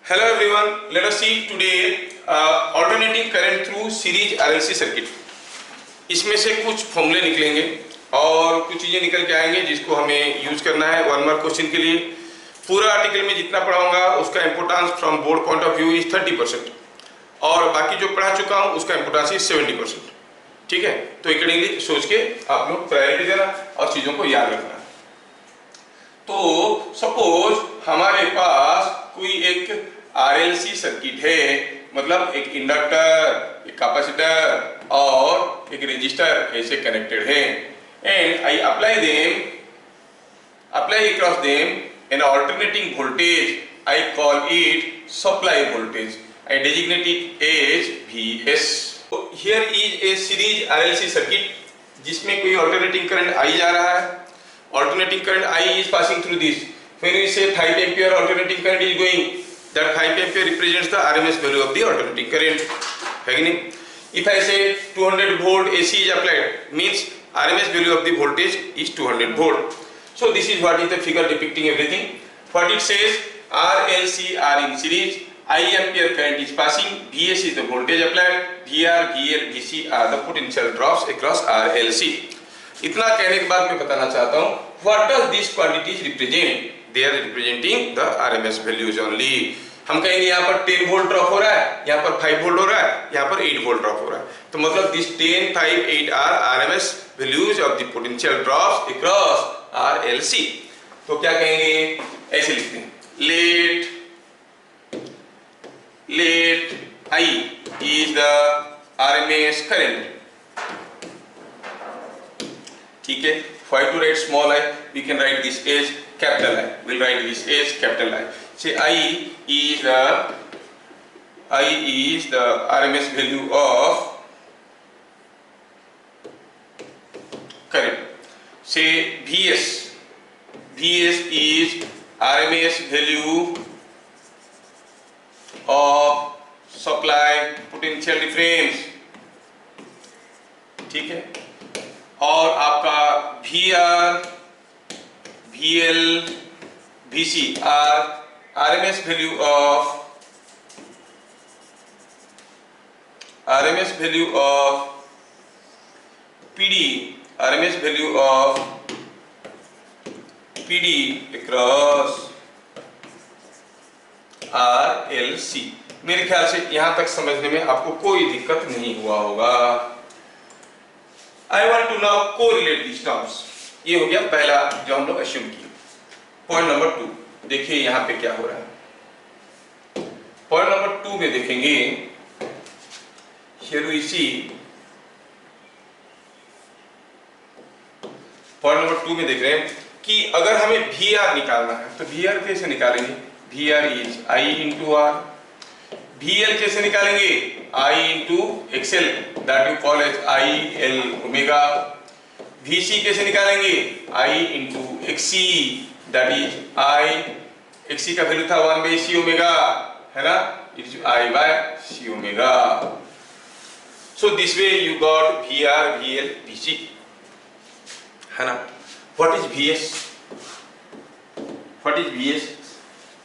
Hello everyone, let us see today alternating current through series RLC circuit। इसमें से कुछ फॉर्मूले निकलेंगे और कुछ चीज़ें निकल के आएंगे जिसको हमें यूज करना है वन मार्क क्वेश्चन के लिए। पूरा आर्टिकल में जितना पढ़ाऊंगा उसका importance from board point of view is 30% और बाकी जो पढ़ा चुका हूँ उसका इंपोर्टेंस इज 70%। ठीक है, तो अकॉर्डिंगली सोच के आप लोग प्रायोरिटी देना और चीज़ों को याद रखना। तो सपोज हमारे पास कोई एक RLC सर्किट है, मतलब एक इंडक्टर, एक कैपेसिटर और एक रेजिस्टर ऐसे कनेक्टेड है and I apply across them an alternating voltage. I call it supply voltage. I designate it as Vs. So here is a series RLC circuit जिसमें कोई alternating current I जा रहा है। Alternating current I is passing through this. When we say 5 ampere alternating current is going, that 5 ampere represents the RMS value of the alternating current. है कि नहीं? If I say 200 volt AC is applied, means RMS value of the voltage is 200 volt. So this is what is the figure depicting everything. What it says, RLC are in series, I ampere current is passing, Vs is the voltage applied, VR, VL, VC are the potential drops across RLC. इतना कहने के बाद मैं बताना चाहता हूँ, what does these quantities represent? They are representing the RMS values only. हम कहेंगे यहाँ पर 10 वोल्ट ड्रॉप हो रहा है, यहाँ पर 5 वोल्ट हो रहा है, यहाँ पर 8 वोल्ट ड्रॉप हो रहा है, तो मतलब this 10, 5, 8 are RMS values of the potential drops across RLC। तो क्या कहेंगे, ऐसे लिखते हैं, let I is the RMS current। ठीक है, why to write small I? We can write this as capital I. We'll write this as capital I. Say I is the RMS value of current. Say Vs is RMS value of supply potential difference। ठीक है, और आपका VR, VL, VC are RMS value of PD across RLC। मेरे ख्याल से यहां तक समझने में आपको कोई दिक्कत नहीं हुआ होगा। I want to now correlate these terms। ये हो गया पहला जो हम लोग assume किए। पॉइंट नंबर 2 देखिए यहां पे क्या हो रहा है। पॉइंट नंबर 2 में देखेंगे, here we see, point number 2 में देख रहे हैं कि अगर हमें VR निकालना है तो VR कैसे निकालेंगे, VR is I into R। VL कैसे निकालेंगे, I into XL, that you call as IL omega। VC कैसे निकालेंगे, I into XC, that is XC का वैल्यू था 1/C ओमेगा, है ना, it is I/C omega। So this way you got VR, VL, VC, है ना। What is VS? What is VS?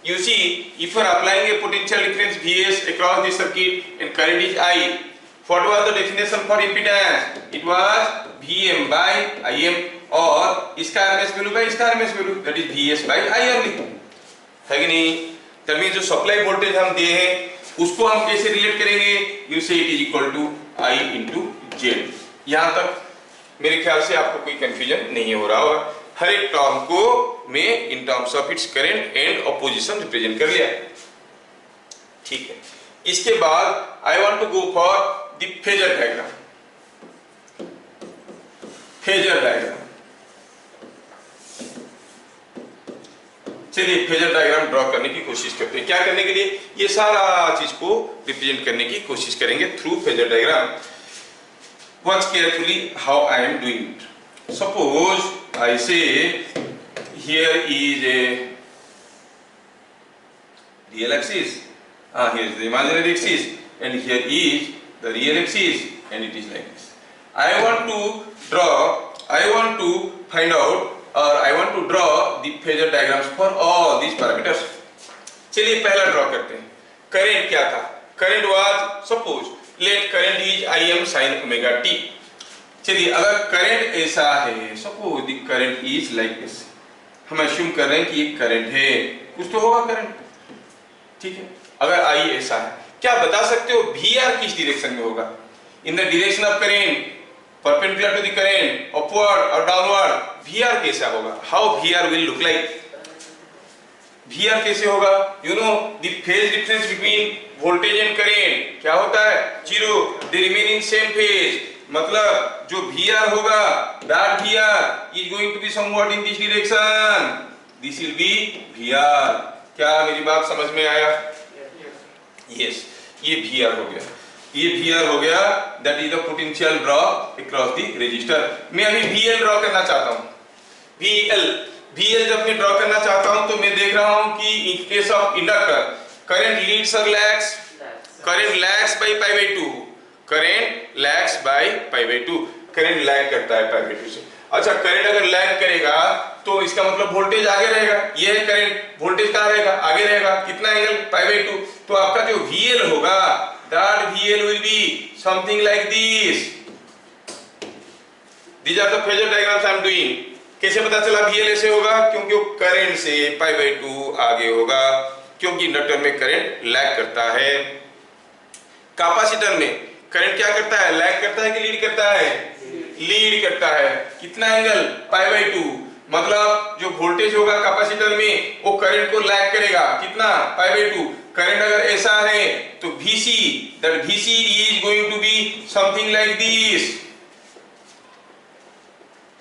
You see, if you are applying a potential difference VS across the circuit and current is I, what was the definition for impedance? It was VM by IM और इसका RMS value by इसका RMS value, that is VS by I only, है कि नहीं। that means जो supply voltage हम दिए हैं उसको हम कैसे रिलेट करेंगे, you say it is equal to I into Z। यहाँ तक मेरे ख्याल से आपको कोई कंफ्यूजन नहीं हो रहा होगा। हर एक टर्म को मैं in terms of its current and opposition represent कर लिया। ठीक है, इसके बाद I want to go for the phasor diagram. चलिए फेजर डायग्राम ड्रॉ करने की कोशिश करते हैं। क्या करने के लिए, ये सारा चीज को रिप्रेजेंट करने की कोशिश करेंगे through phasor diagram. Watch carefully how I am doing it. Suppose I say here is a real axis, here is the imaginary axis, and here is the real axis, and it is like this. I want to find out, or I want to draw the phasor diagrams for all these parameters। चलिए पहला draw करते हैं। Current क्या था, current was suppose let current is Im sin omega t। चलिए अगर current ऐसा है, suppose the current is like this, हम अज्यूम कर रहे हैं कि ये करंट है, कुछ तो होगा करंट, ठीक है। अगर I ऐसा है, क्या बता सकते हो VR किस डायरेक्शन में होगा? In the direction of current perpendicular to the current, upward और डाउनवर्ड, VR कैसा होगा? How VR will look like? VR कैसे होगा? You know the phase difference between voltage and current क्या होता है? Zero, they remain in same phase. मतलब जो VR होगा, that VR is going to be somewhat in this direction, this will be VR। क्या मेरी बात समझ में आया? Yes, ये VR हो गया, ये VR हो गया, that is the potential drop across the resistor। मैं अभी VL ड्रॉ करना चाहता हूँ, VL जब मैं ड्रॉ करना चाहता हूँ तो मैं देख रहा हूँ कि in case of inductor current leads or lags, current lags by pi by 2, current lags by pi by 2, current lag करता है पाई बाय 2 से। अच्छा, करंट अगर लैग करेगा तो इसका मतलब वोल्टेज आगे रहेगा, ये है करंट, वोल्टेज कहाँ रहेगा? आगे रहेगा, कितना एंगल? Pi by 2। तो आपका जो VL होगा, that VL will be something like this। These are the phasor diagrams I am doing। कैसे पता चला VL ऐसे होगा? क्योंकि वो करंट से पाई बाय 2 आगे होगा, क्योंकि इंडक्टर में करंट लैग करता है। कैपेसिटर में करंट क्या करता है? लैग करता है कि लीड करता है? लीड करता है। कितना एंगल? Pi by 2। मतलब जो वोल्टेज होगा कैपेसिटर में वो करंट को लैग करेगा, कितना? पाई बाय 2। करंट अगर ऐसा है तो VC, that VC is going to be something like this।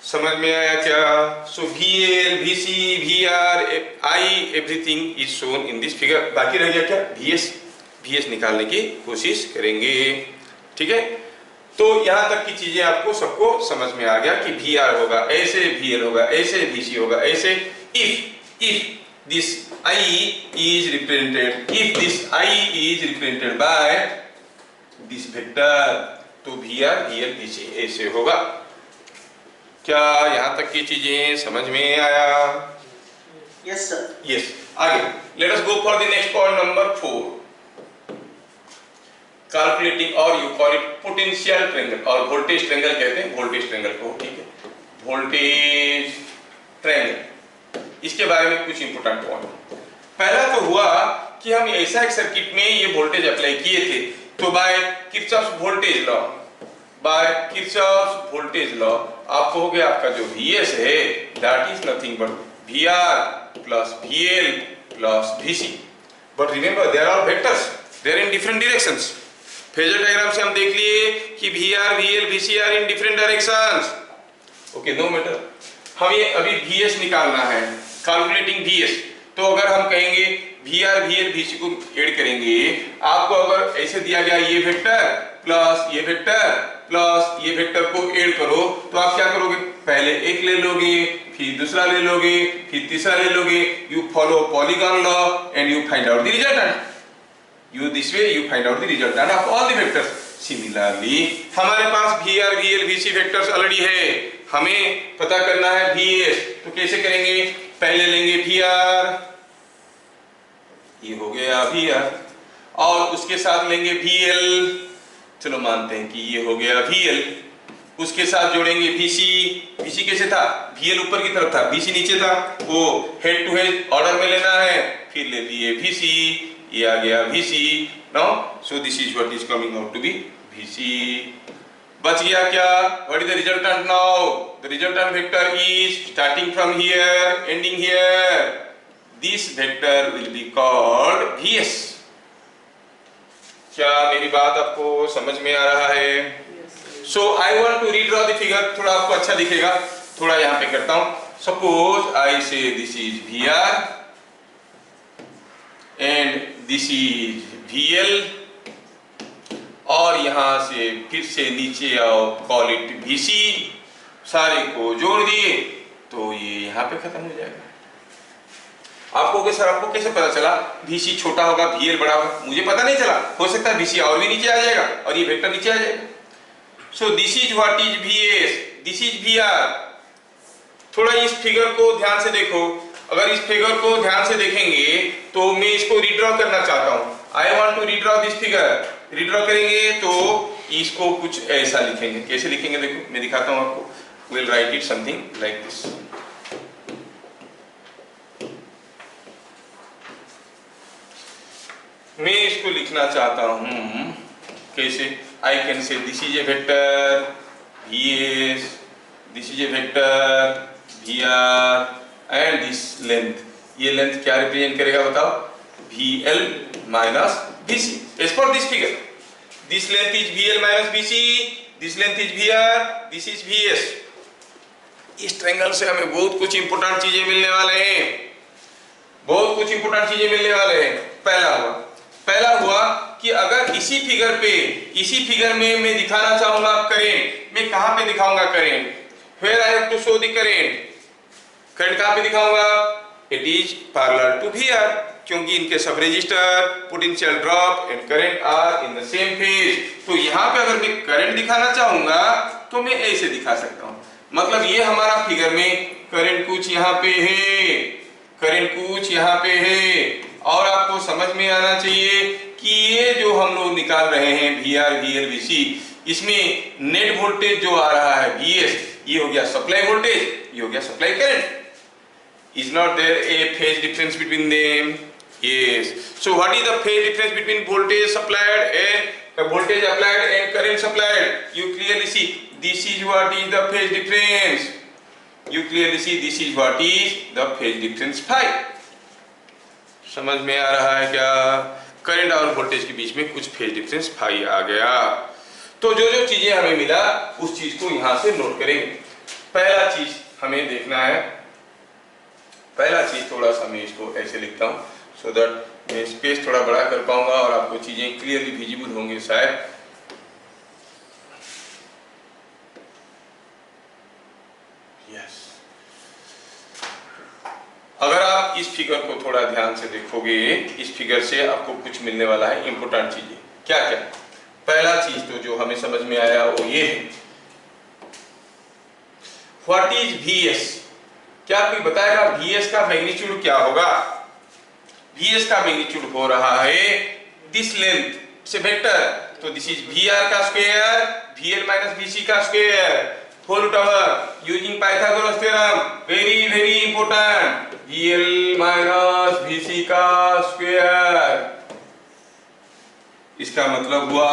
समझ में आया क्या? So VL, VC, VR, I, everything is shown in this figure। बाकी रह गया क्या? VS निकालने की कोशिश करेंगे, ठीक है। तो यहां तक की चीजें आपको सबको समझ में आ गया कि VR होगा ऐसे, VL होगा ऐसे, VC होगा ऐसे। if this I is represented by this vector, तो VR, VL, VC ऐसे होगा। क्या यहां तक की चीजें समझ में आया? Yes sir. यस। आगे let us go for the next point number 4, calculating, और you call it potential triangle, और वोल्टेज ट्रायंगल कहते हैं वोल्टेज ट्रायंगल को, ठीक है। वोल्टेज ट्रायंगल, इसके बारे में कुछ इंपोर्टेंट पॉइंट। पहला तो हुआ कि हम ऐसा एक सर्किट में ये वोल्टेज अप्लाई किए थे, तो बाय किरचॉफ्स वोल्टेज लॉ आप कहोगे आपका जो VS है that is nothing but VR plus VL plus VC। But remember there are vectors, they are in different directions. Phasor diagram से हम देख लिए कि VR, VL, VC are in different directions. Okay, no matter. हमें अभी VS निकालना है, calculating VS। तो अगर हम कहेंगे VR, VL, VC को ऐड करेंगे, आपको अगर ऐसे दिया गया ये वेक्टर प्लस ये वेक्टर प्लस ये वेक्टर को ऐड करो, तो आप क्या करोगे? पहले एक ले लोगे, फिर दूसरा ले लोगे, फिर तीसरा ले लोगे। You follow polygon law and you find out the resultant. You this way you find out the resultant of all the vectors। Similarly, हमारे पास VR, VL, VC vectors already है, हमें पता करना है VS। तो कैसे करेंगे? पहले लेंगे VR, ये हो गया VR, और उसके साथ लेंगे VL, चलो मानते हैं कि ये हो गया VL, उसके साथ जोड़ेंगे VC। VC कैसे था? VL ऊपर की तरफ था, VC नीचे था, वो हेड टू हेड ऑर्डर में लेना है। फिर ले लिए VC, ये आ गया VC। Now so this is what is coming out to be VC। बच गया क्या? What is the resultant now? The resultant vector is starting from here ending here, this vector will be called VS। क्या मेरी बात आपको समझ में आ रहा है? So I want to redraw the figure, थोड़ा आपको अच्छा दिखेगा, थोड़ा यहाँ पे करता हूं। सपोज आई से this is VR and this is VL, और यहां से फिर से नीचे आओ, कॉल इट VC। सारे को जोड़ दिए तो ये यहां पे खत्म हो जाएगा। आपको सर आपको कैसे पता चला VC छोटा होगा VL बड़ा होगा? मुझे पता नहीं चला, हो सकता है VC और भी नीचे आ जाएगा और ये वेक्टर नीचे आ जाएगा। सो this is what is VS, this is VR। थोड़ा इस फिगर को ध्यान से देखो, अगर इस फिगर को ध्यान से देखेंगे तो मैं इसको रिड्रॉ करना चाहता हूं, I want to redraw this figure. Redraw करेंगे तो इसको कुछ ऐसा लिखेंगे। कैसे लिखेंगे देखो मैं दिखाता हूं आपको। Will write it something like this. मैं इसको लिखना चाहता हूं कैसे, I can say this is a vector Vs, this is a vector Vr and this length, ये लेंथ क्या रिप्रेजेंट करेगा बताओ, Vl minus Vc as per this figure. This length is Vl minus Vc, this length is Vr, this is Vs। इस triangle से हमें बहुत कुछ important चीजें मिलने वाले हैं, बहुत कुछ इंपॉर्टेंट चीजें मिलने वाले हैं। पहला हुआ कि अगर इसी फिगर में मैं दिखाना चाहूंगा करेंट, मैं कहां पे दिखाऊंगा current, where I have to show the current कहां पे दिखाऊंगा, it is parallel to Vr, क्योंकि इनके सब resistor potential drop and current are in the same phase. तो यहाँ पे अगर मैं करंट दिखाना चाहूंगा तो मैं ऐसे दिखा सकता हूँ, मतलब ये हमारा फिगर में करंट कुछ यहाँ पे है, करंट कुछ यहाँ पे है। और आपको समझ में आना चाहिए कि ये जो हम लोग निकाल रहे हैं Vr, Vl, Vc, इसमें नेट वोल्टेज जो आ रहा है Vs, ये हो गया सप्लाई वोल्टेज, ये हो गया supply current. Is not there a phase difference between them? Yes. So what is the phase difference between voltage supplied and voltage applied and current supplied? You clearly see this is what is the phase difference. You clearly see this is what is the phase difference phi. समझ में आ रहा है क्या? Current और voltage के बीच में कुछ फेज डिफरेंस फाई आ गया। तो जो जो चीजें हमें मिला उस चीज को यहां से नोट करेंगे। पहला चीज हमें देखना है, पहला चीज थोड़ा सा मैं इसको ऐसे लिखता हूं सो दैट मैं स्पेस थोड़ा बड़ा कर पाऊंगा और आपको चीजें क्लियरली विजिबल होंगे शायद। यस, अगर आप इस फिगर को थोड़ा ध्यान से देखोगे, इस फिगर से आपको कुछ मिलने वाला है इंपोर्टेंट चीजें। क्या क्या? पहला चीज तो जो हमें समझ में आया वो ये है, व्हाट इज Vs? क्या कोई बताएगा Vs का मैग्नीट्यूड क्या होगा? Vs का मैग्नीट्यूड हो रहा है दिस लेंथ से वेक्टर, तो दिस इज Vr का स्क्वायर, Vl माइनस Vc का square, whole tower using Pythagoras theorem, very very important, Vl minus Vc का स्क्वायर। इसका मतलब हुआ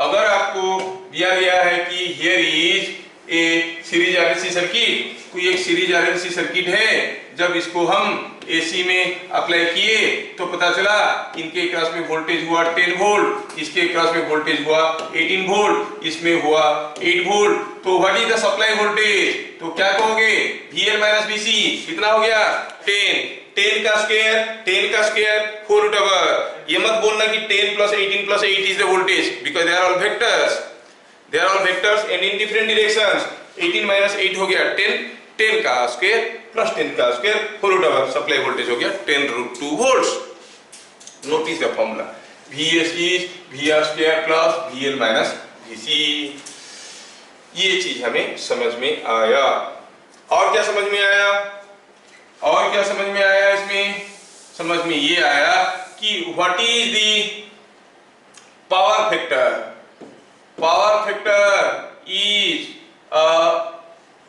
अगर आपको दिया गया है कि here is a series RLC circuit, कोई एक सीरीज आरएलसी सर्किट है, जब इसको हम एसी में अप्लाई किए तो पता चला इनके क्रॉस में वोल्टेज हुआ 10 वोल्ट, इसके क्रॉस में वोल्टेज हुआ 18 वोल्ट, इसमें हुआ 8 वोल्ट, तो what is the supply voltage? तो क्या कहोगे? Vl माइनस Vc कितना हो गया? 10 का स्क्वायर, 10 का स्क्वायर होल रूट ओवर। ये मत बोलना कि 10 plus 18 plus 8 is the voltage, because they are all vectors, they are all vectors and in different directions. 18 minus 8 हो गया 10, 10 का स्क्वायर प्लस 10 का square whole root over, supply voltage हो गया 10 root 2 volts. Notice the formula, Vs is Vr square plus Vl minus Vc। ये चीज हमें समझ में आया। और क्या समझ में आया? और क्या समझ में आया? इसमें समझ में ये आया कि what is the power factor? Power factor is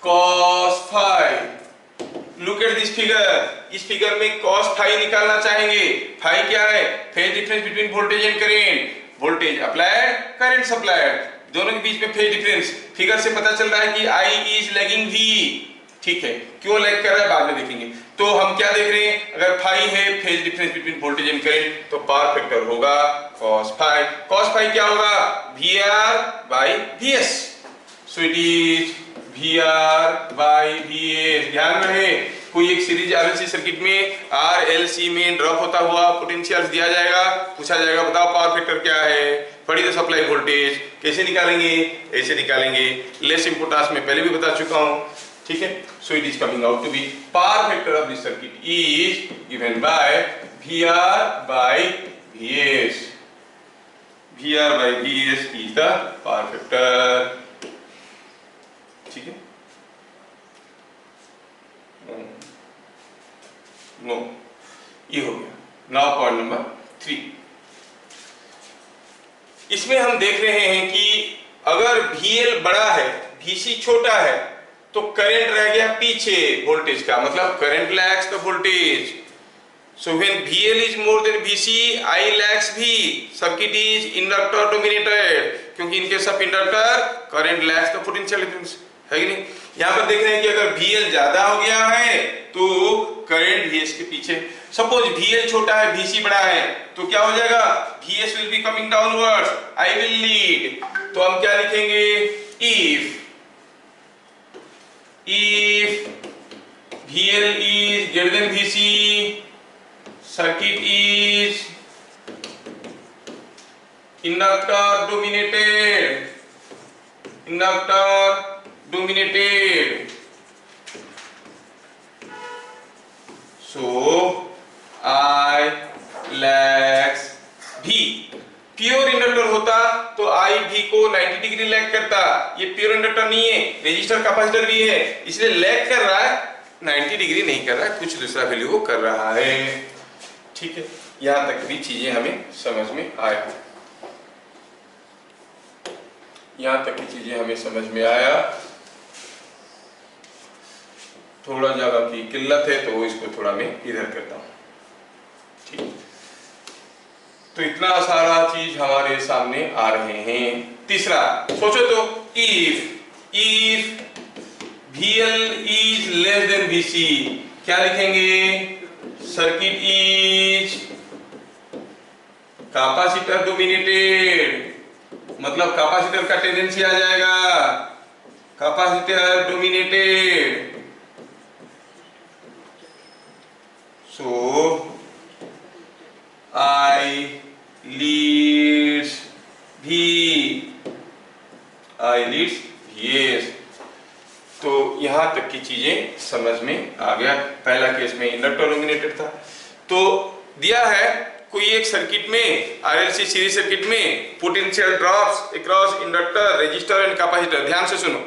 cos phi। Look at this figure, इस फिगर में cos phi निकालना चाहेंगे। phi क्या है? Phase difference between voltage and current, voltage applied, current supplied, दोनों के बीच में फेज डिफरेंस। फिगर से पता चल रहा है कि I इज लैगिंग V, ठीक है, क्यों लैग कर रहा है बाद में देखेंगे। तो हम क्या देख रहे हैं? अगर phi है phase difference between voltage and current, तो पावर फैक्टर होगा cos phi। cos phi क्या होगा? Vr by Vs, so it is Vr by Vs। ध्यान रहे, कोई एक सीरीज आरएलसी सर्किट में RLC में ड्रॉप होता हुआ पोटेंशियल दिया जाएगा, पूछा जाएगा बताओ पावर फैक्टर क्या है, what is the supply voltage, कैसे निकालेंगे? ऐसे निकालेंगे। लेस इंपोर्टेंस में पहले भी बता चुका हूं, ठीक है। So it is coming out to be power factor of this circuit is given by Vr by Vs। Vr by Vs is the power factor, ठीक है। नो, ये हो गया। नाउ पॉइंट नंबर 3, इसमें हम देख रहे हैं कि अगर VL बड़ा है, VC छोटा है, तो करंट रह गया पीछे वोल्टेज का, मतलब current lags the voltage. So when VL is more than VC, I lags V. Circuit is inductor dominated. क्योंकि इनके सब inductor current lags the potential difference, है कि नहीं? यहाँ पर देख रहे हैं कि अगर VL ज्यादा हो गया है तो करंट VS के पीछे। सपोज VL छोटा है, VC बड़ा है, तो क्या हो जाएगा? VS will be coming downwards, I will lead. तो हम क्या लिखेंगे? If VL is greater than VC, circuit is inductor dominated. So I lags V. Pure inductor होता तो I V को 90 डिग्री लैग करता। ये प्योर इंडक्टर नहीं है, रेजिस्टर कैपेसिटर भी है, इसलिए लैग कर रहा है, 90 डिग्री नहीं कर रहा है, कुछ दूसरा वैल्यू वो कर रहा है। ठीक है, यहां तक भी चीजें हमें समझ में आया। यहां तक की चीजें हमें समझ में आया। थोड़ा जगह की किल्लत है तो इसको थोड़ा मैं इधर करता हूं। ठीक, तो इतना सारा चीज हमारे सामने आ रहे हैं। तीसरा सोचो तो, if VL is less than VC, क्या लिखेंगे? सर्किट इज कैपेसिटर डोमिनेटेड, मतलब कैपेसिटर का टेंडेंसी आ जाएगा, capacitor dominated. So I leads VS। तो यहां तक की चीजें समझ में आ गया। पहला केस में इंडक्टर डोमिनेटेड था। तो दिया है कोई एक सर्किट में, RLC सीरीज सर्किट में, potential drops across inductor, resistor and capacitor. ध्यान से सुनो,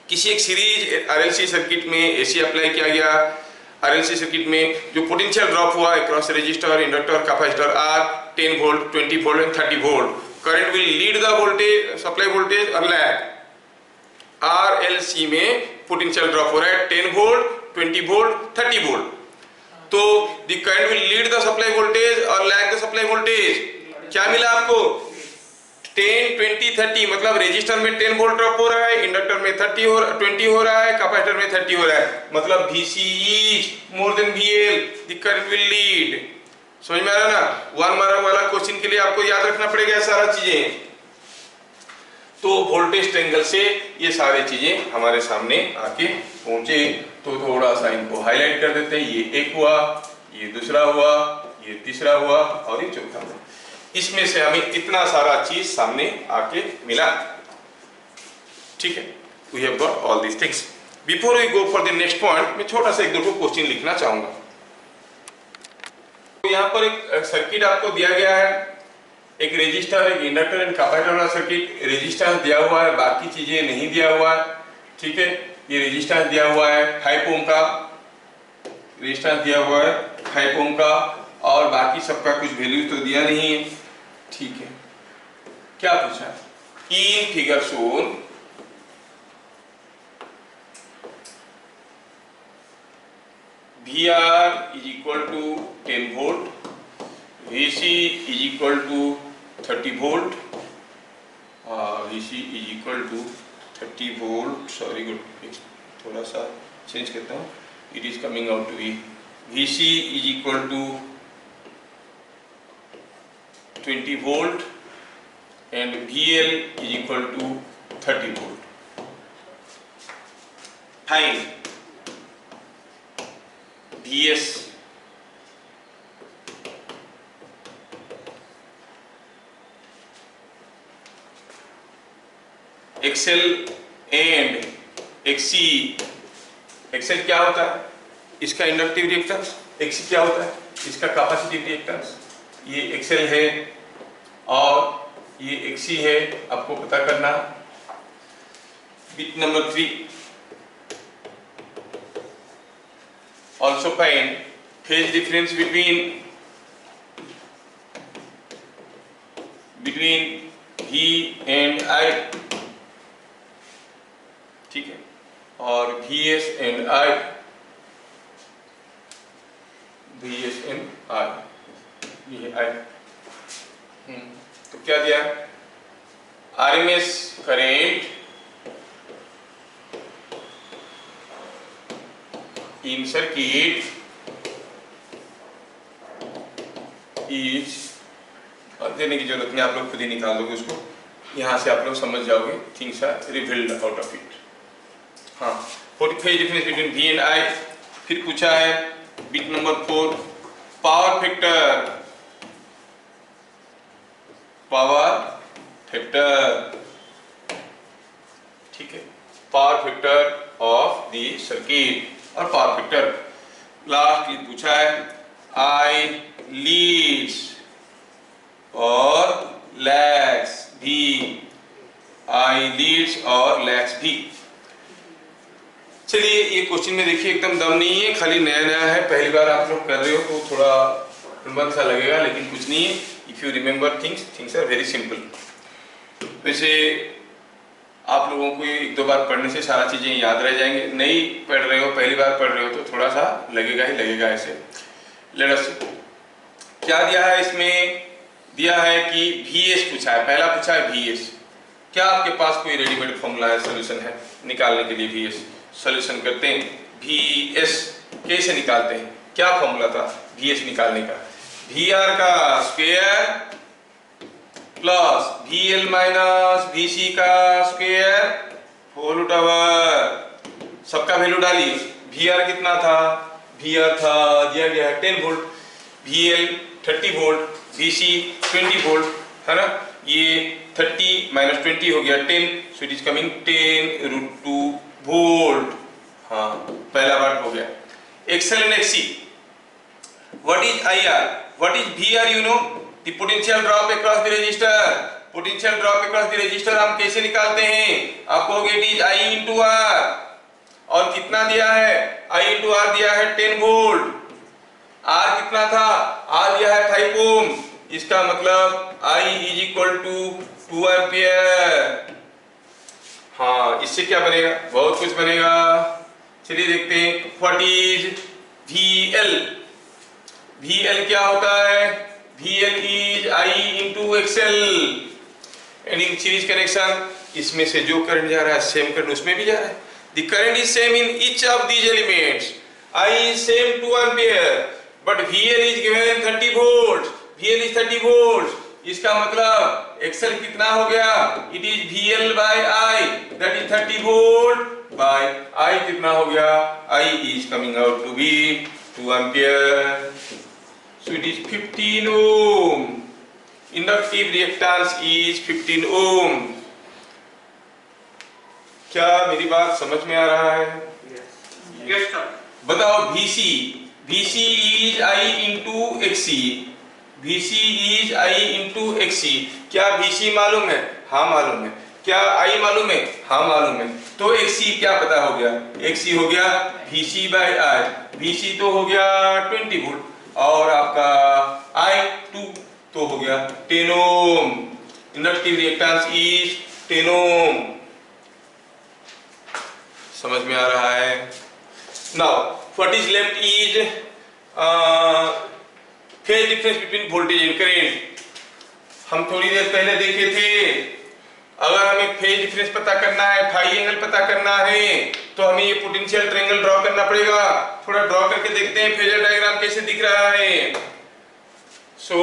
किसी एक सीरीज RLC सर्किट में AC अप्लाई किया गया। RLC सर्किट में जो पोटेंशियल ड्रॉप हुआ across resistor, inductor, capacitor are 10 volt, 20 volt and 30 volt. Current will lead the voltage, supply voltage और लैग। RLC में पोटेंशियल ड्रॉप हो रहा है 10 वोल्ट, 20 वोल्ट, 30 वोल्ट। तो the current will lead the supply voltage और lag the supply voltage. क्या मिला आपको? 10, 20, 30, मतलब रेजिस्टर में 10 वोल्ट ड्रॉप हो रहा है, इंडक्टर में 20 हो रहा है, कैपेसिटर में 30 हो रहा है, मतलब VC is more than VL, the current will lead। समझ में आ रहा है ना? 1 मार्क वाला क्वेश्चन के लिए आपको याद रखना पड़ेगा सारा चीजें। तो वोल्टेज ट्रायंगल से ये सारी चीजें हमारे सामने आके पहुंचे। तो थोड़ा सा इनको हाईलाइट कर देते हैं। ये एक हुआ, ये दूसरा हुआ, ये तीसरा हुआ और ये चौथा हुआ। इसमें से हमें इतना सारा चीज सामने आके मिला। ठीक है, we have got all this things. Before we go for the next point, मैं छोटा सा एक दो क्वेश्चन लिखना चाहूंगा। तो यहाँ पर एक सर्किट आपको दिया गया है, एक रेजिस्टर, एक इंडक्टर एंड कैपेसिटर वाला सर्किट। रेजिस्टेंस दिया हुआ है, बाकी चीजें नहीं दिया हुआ है। ठीक है, ये रेजिस्टेंस दिया हुआ है 5 ओम का, रेजिस्टेंस दिया हुआ है 5 ओम का, और बाकी सबका कुछ वैल्यू तो दिया नहीं है। ठीक है, क्या पूछा? In figure shown VR is equal to 10 volt, VC is equal to 30 volt, VC is equal to 30 volt, sorry good, थोड़ा सा चेंज करता हूँ, it is coming out to be VC is equal to 20 volt and VL is equal to 30 volt. Find VS XL and XC। XL क्या होता है? इसका inductive reactance. XC क्या होता है? इसका कैपेसिटिव रिएक्टेंस। ये XL है और ये XC है, आपको पता करना। Bit number 3, also find phase difference between V and I, ठीक है, और VS and I, ये I। तो क्या दिया? RMS current in circuit is, और देने की जरूरत नहीं, आप लोग खुद ही निकाल दोगे उसको, यहाँ से आप लोग समझ जाओगे, things are revealed out of it. हाँ, 45 difference between V and I। फिर पूछा है बिट नंबर 4, पावर फैक्टर ठीक है, power factor of the circuit, और पावर फैक्टर लास्ट ये पूछा है I लीड्स और लैग्स भी, I लीड्स और लैग्स भी। चलिए ये क्वेश्चन में देखिए एकदम दम नहीं है, खाली नया नया है, पहली बार आप लोग कर रहे हो तो थोड़ा प्रबंध सा लगेगा, लेकिन कुछ नहीं है। If you remember things are very simple. वैसे आप लोगों को एक दो बार पढ़ने से सारा चीजें याद रह जाएंगे, नहीं पढ़ रहे हो, पहली बार पढ़ रहे हो तो थोड़ा सा लगेगा ही लगेगा ऐसे। लेट अस, क्या दिया है इसमें? दिया है कि VS पूछा है, पहला पूछा है VS। क्या आपके पास कोई रेडीमेड फॉर्मूला है, सोल्यूशन है निकालने के लिए VS? सोल्यूशन करते हैं। VS कैसे निकालते हैं? क्या फॉर्मूला था VS निकालने का? VR का square plus VL minus VC का स्क्वायर होल ओवर। सबका वैल्यू डालिए। VR कितना था? VR था, दिया गया है 10 volt, VL 30 volt, VC 20 volt, है ना? ये 30 माइनस 20 हो गया 10, सो इट इज कमिंग 10√2 वोल्ट। हाँ, पहला पार्ट हो गया। XL and XC, what is IR, what is VR? you know the potential drop across the resistor। potential drop across the resistor हम कैसे निकालते हैं? आप कहोगे it is I into R, और कितना दिया है? I into R दिया है 10 वोल्ट। R कितना था? R दिया है 5 ओम, इसका मतलब I is equal to 2 ampere. हाँ, इससे क्या बनेगा? बहुत कुछ बनेगा। चलिए देखते हैं। What is VL? VL क्या होता है? VL is I into XL, and in series connection इसमें से जो करंट जा रहा है सेम करंट उसमें भी जा रहा है। The current is same in each of these elements. I is same 2 ampere, but VL is given 30 volt. VL is 30 volt, इसका मतलब XL कितना हो गया? It is VL by I, that is 30 volt by I कितना हो गया? I is coming out to be 2 ampere, so it is 15 ohm। Inductive reactance is 15 ohm। क्या मेरी बात समझ में आ रहा है? Yes sir। बताओ VC is I into XC, VC is I into XC। क्या VC मालूम है? हाँ मालूम है। क्या I मालूम है? हाँ मालूम है। तो XC क्या पता हो गया? XC हो गया VC by I। VC तो हो गया 20 वोल्ट, और आपका I 2 तो हो गया 10 ओम। इंडक्टिव रिएक्टेंस इज 10 ओम। समझ में आ रहा है? Now what is left is phase difference between voltage and current. हम थोड़ी देर पहले देखे थे, अगर हमें फेज डिफरेंस पता करना है, फाई एंगल पता करना है, तो हमें ये पोटेंशियल ट्रायंगल ड्रॉ करना पड़ेगा। थोड़ा ड्रॉ करके देखते हैं फेजर डायग्राम कैसे दिख रहा है। सो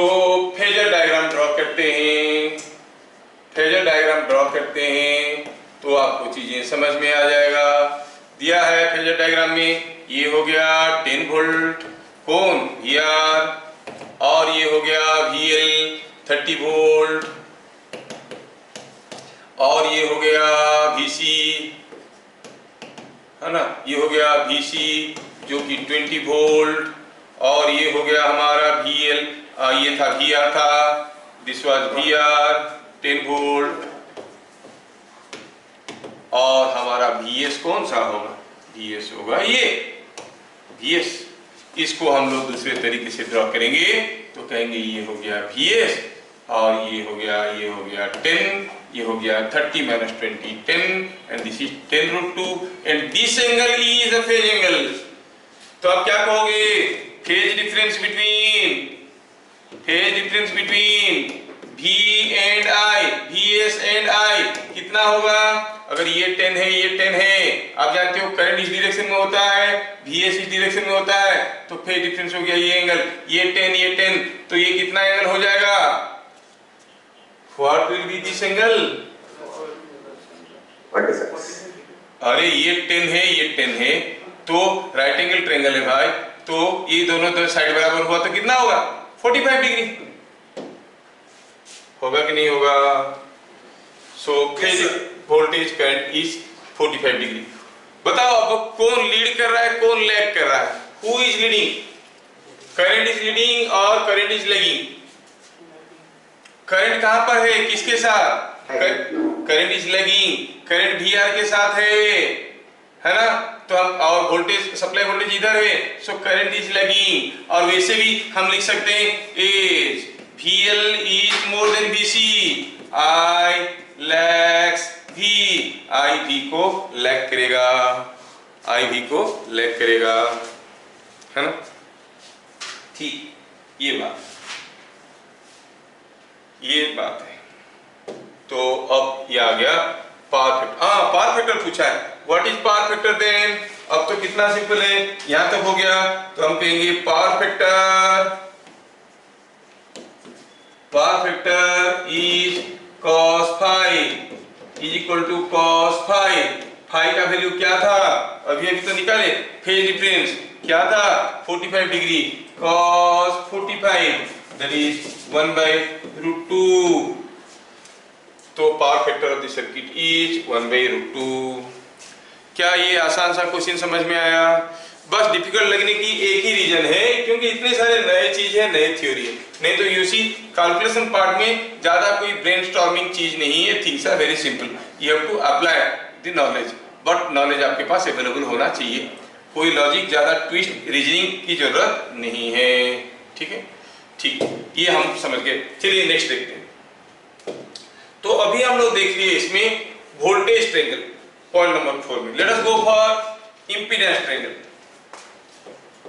फेजर डायग्राम ड्रॉ करते हैं। फेजर डायग्राम ड्रॉ करते हैं तो आपको चीजें समझ में आ जाएगा। दिया है फेजर डायग्राम में, ये हो गया 10 वोल्ट कौन? VR, और ये हो गया VL 30 वोल्ट, और ये हो गया VC, है ना? ये हो गया VC जो कि 20 वोल्ट, और ये हो गया हमारा VL, ये था VR था, दिस वाज VR 10 वोल्ट, और हमारा VS कौन सा होगा? VS होगा ये VS। इसको हम लोग दूसरे तरीके से ड्रॉ करेंगे तो कहेंगे ये हो गया VS और ये हो गया 10, ये हो गया 30 minus 20 10 and this is 10√2 and this angle is a phase angle। तो आप क्या कहोगे? Phase difference between V and I, VS and I कितना होगा? अगर ये 10 है, ये 10 है, आप जानते हो करंट इस डायरेक्शन में होता है, VS इस डायरेक्शन में होता है, तो फेज डिफरेंस हो गया ये एंगल, ये 10, तो ये कितना एंगल हो जाएगा? What will be this angle? 46। अरे ये 10 है, ये 10 है, तो राइट एंगल ट्रायंगल है भाई, तो ये दोनों साइड बराबर हुआ तो कितना होगा? 45 डिग्री होगा कि नहीं होगा? So phase voltage current is 45 degree. बताओ अब कौन लीड कर रहा है, कौन लैग कर रहा है? Who is leading? Current is leading और करंट इज लैगिंग। करंट कहां पर है, किसके साथ? Current is lagging, current VR के साथ है ना? तो हम और वोल्टेज सप्लाई वोल्टेज इधर है, सो करंट इज लैगिंग। और वैसे भी हम लिख सकते हैं as VL is more than VC, I lags V, I V को लैग करेगा, I V को लैग करेगा, है ना? ठीक, ये बात है। तो अब ये आ गया पावर फैक्टर। पावर फैक्टर पूछा है, what is power factor then? अब तो कितना सिंपल है, यहां तक हो गया, तो हम कहेंगे power factor is cos phi is equal to cos phi। Phi का वैल्यू क्या था? अभी तो निकाले, फेज डिफरेंस क्या था? 45 डिग्री, cos 45 दैट इज 1/√2। तो power factor of the circuit is 1/√2। क्या ये आसान सा क्वेश्चन समझ में आया? बस डिफिकल्ट लगने की एक ही रीजन है, क्योंकि इतने सारे नए चीज है, नए थ्योरी है। नहीं तो यूसी कैलकुलेशन पार्ट में ज्यादा कोई ब्रेनस्टॉर्मिंग चीज नहीं है। Things are very simple, you have to apply the knowledge, but knowledge आपके पास अवेलेबल होना चाहिए। कोई लॉजिक ज्यादा ट्विस्ट रीजनिंग की जरूरत नहीं है। ठीक है, ठीक, ये हम समझ गए। चलिए नेक्स्ट देखते हैं। तो अभी हम लोग देख लिए इसमें वोल्टेज ट्रायंगल, पॉइंट नंबर 4 में। Late us go for impedance triangle.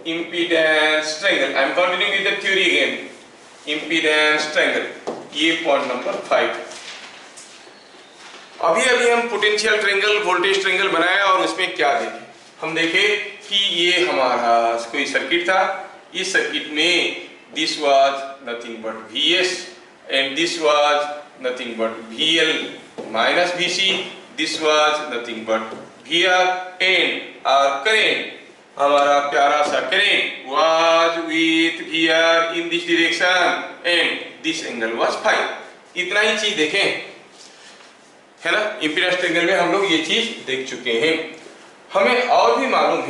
impedance triangle, I am continuing with the theory again, impedance triangle, ये पॉइंट नंबर 5। अभी हम पोटेंशियल ट्रायंगल, वोल्टेज ट्रायंगल बनाया और उसमें क्या देखे? हम देखे कि ये हमारा कोई सर्किट था, इस सर्किट में this was nothing but VS and this was nothing but VL minus VC, this was nothing but VR and our current, हमारा प्यारा सा current was with VR in this direction and this angle was phi। इतना ही चीज देखें, है ना? Impedance triangle में हम लोग ये चीज देख चुके हैं। हमें और भी मालूम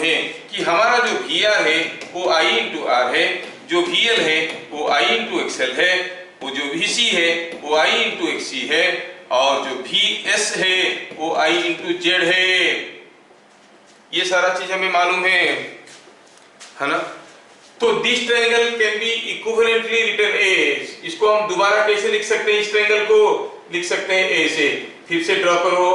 है कि हमारा जो VR है वो I into R है, जो VL है वो I into XL है, वो जो VC है वो I into XC है, और जो VS है वो I into Z है। ये सारा चीज हमें मालूम है ना? तो this triangle can be equivalently written as, इसको हम दोबारा कैसे लिख सकते हैं? इस ट्रायंगल को लिख सकते हैं ऐसे। फिर से ड्रॉ करो,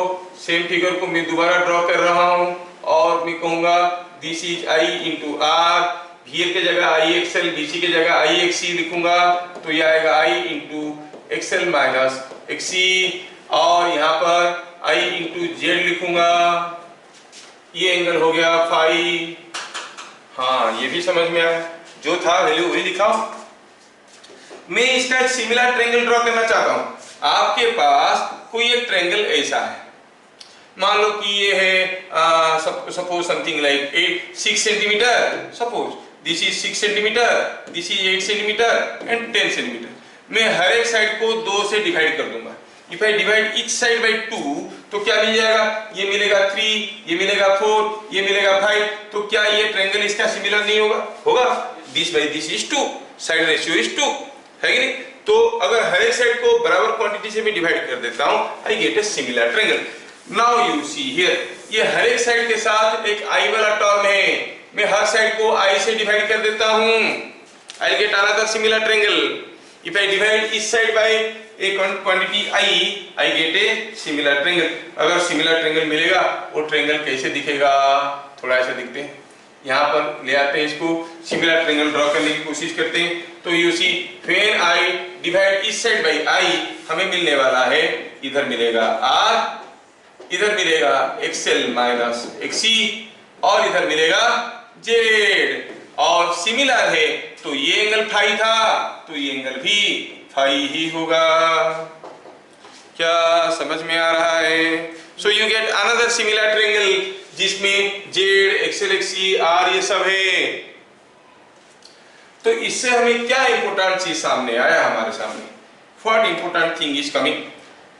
सेम फिगर को मैं दोबारा ड्रॉ कर रहा हूं और मैं कहूंगा this is I into R, VL के जगह IXL, VC के जगह IXC लिखूंगा, तो ये आएगा I into XL minus XC, और यहाँ पर I into Z लिखूंगा, ये एंगल हो गया फाई। हाँ, ये भी समझ में आया, जो था वैल्यू वही लिखा। मैं इसका एक सिमिलर ट्रायंगल ड्रॉ करना चाहता हूं। आपके पास कोई एक ट्रायंगल ऐसा है, मान लो कि ये है suppose something like 6 centimetre, suppose this is 6 centimetre, this is 8 centimetre and 10 centimetre. मैं हर एक साइड को 2 से डिवाइड कर दूंगा। If I divide each side by 2, तो क्या मिल जाएगा? ये मिलेगा 3, ये मिलेगा 4, ये मिलेगा 5। तो क्या ये ट्रायंगल इसका सिमिलर नहीं होगा? होगा। This by this is 2, side ratio is 2, है कि नहीं? तो अगर हर एक साइड को बराबर क्वांटिटी से मैं डिवाइड कर देता हूं, I get a similar triangle. Now you see here, ये हर एक साइड के साथ एक आई वाला टर्म है, मैं हर साइड को आई से डिवाइड कर देता हूं, I get another similar triangle. If I divide इस side by a quantity I get a similar triangle. अगर सिमिलर ट्रायंगल मिलेगा, वो ट्रायंगल कैसे दिखेगा, थोड़ा ऐसा दिखते हैं, यहाँ पर ले आते हैं इसको, सिमिलर ट्रायंगल ड्रॉ करने की कोशिश करते हैं। तो you see when I divide इस साइड बाय आई, हमें मिलने वाला है, इधर मिलेगा आर, इधर मिलेगा एक्सएल माइनस एक्सी, और इधर मिलेगा जेड, और सिमिलर है तो ये एंगल फाई था, तो ये एंगल भी फाई ही होगा। क्या समझ में आ रहा है? So you get another similar triangle जिसमें जेड एक्सएल एक्सी आर ये सब है। तो इससे हमें क्या इंपोर्टेंट चीज सामने आया हमारे सामने, what important thing is coming,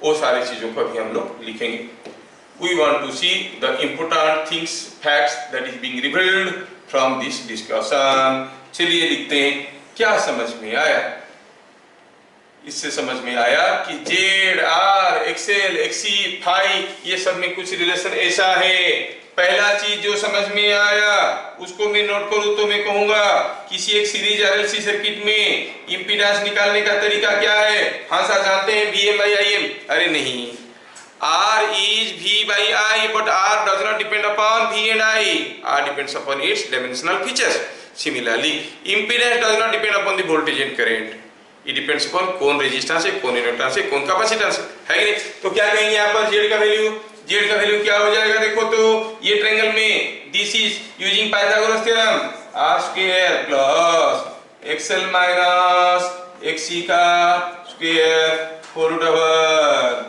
वो सारी चीजों को अभी हम लोग लिखेंगे। We want to see the important things, facts that is being revealed from this discussion. चलिए लिखते हैं, क्या समझ में आया? इससे समझ में आया कि Z R XL XC phi ये सब में कुछ रिलेशन ऐसा है। पहला चीज जो समझ में आया उसको मैं नोट करूं तो मैं कहूंगा किसी एक सीरीज आरएलसी सर्किट में इंपीडेंस निकालने का तरीका क्या है? हाँ सर जानते हैं वीएम बाई आईएम। अरे नहीं, R is V by I, but R does not depend upon V and I. R depends upon its dimensional features. Similarly, impedance does not depend upon the voltage and current. It depends upon कौन resistance है, कौन inductance है, कौन capacitance है कि नहीं? तो क्या कहेंगे यहाँ पर Z का वैल्यू? Z का वैल्यू क्या हो जाएगा? देखो तो ये ट्रायंगल में this is using Pythagoras theorem, R square plus XL minus XC का स्क्वायर होल ओवर।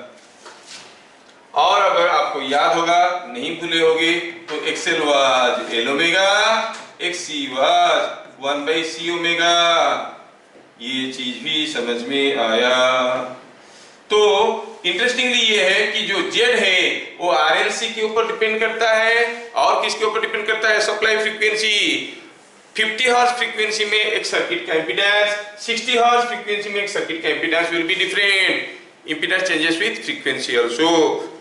और अगर आपको याद होगा, नहीं भूले होगे, तो XL was L omega, XC was 1 by C omega. ये चीज भी समझ में आया। तो इंटरेस्टिंगली ये है कि जो जेड है वो आरएलसी के ऊपर डिपेंड करता है, और किसके ऊपर डिपेंड करता है? Supply frequency. 50 हर्ट्ज फ्रीक्वेंसी में एक सर्किट का इंपीडेंस, 60 हर्ट्ज फ्रीक्वेंसी में एक सर्किट का impedance will be different. Impedance changes with frequency also.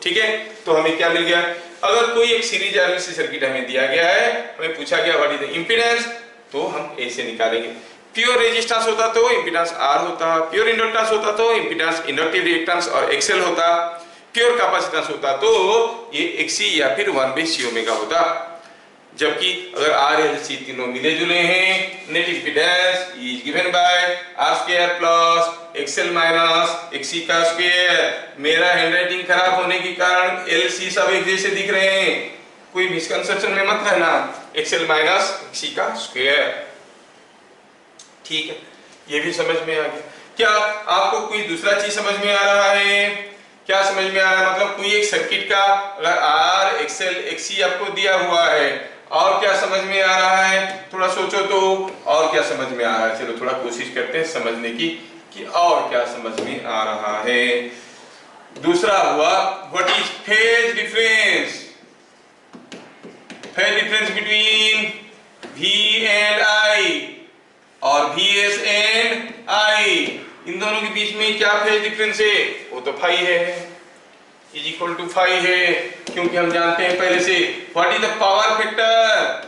ठीक है, तो हमें क्या मिल गया? अगर कोई एक सीरीज आरएलसी सर्किट हमें दिया गया है, हमें पूछा गया व्हाट इज द इंपीडेंस, तो हम ऐसे निकालेंगे। प्योर रेजिस्टेंस होता तो इंपीडेंस आर होता, प्योर इंडक्टेंस होता तो इंपीडेंस इंडक्टिव रिएक्टेंस और एक्सएल होता, प्योर कैपेसिटेंस होता तो ये एक्सी या फिर 1 बाई सी ओमेगा होता। जबकि अगर आर एल सी तीनों मिले जुले हैं, net impedance is given by R square plus XL minus XC का स्क्वायर। मेरा हैंडराइटिंग खराब होने के कारण एल सी सब एक जैसे दिख रहे हैं, कोई मिसकंसेप्शन में मत रहना, एक्सएल माइनस एक्सी का स्क्वायर। ठीक है, ये भी समझ में आ गया। क्या आपको कोई दूसरा चीज समझ में आ रहा है? क्या समझ में आ रहा है? मतलब कोई एक सर्किट का अगर आर एक्सएल एक्सी आपको दिया हुआ है, और क्या समझ में आ रहा है? थोड़ा सोचो तो, और क्या समझ में आ रहा है? चलो थोड़ा कोशिश करते हैं समझने की कि और क्या समझ में आ रहा है। दूसरा हुआ what is phase difference. Phase difference between V and I और VS एंड I, इन दोनों के बीच में क्या फेज डिफरेंस है? वो तो फाई है, इज इक्वल टू फाई है, क्योंकि हम जानते हैं पहले से what is the power factor.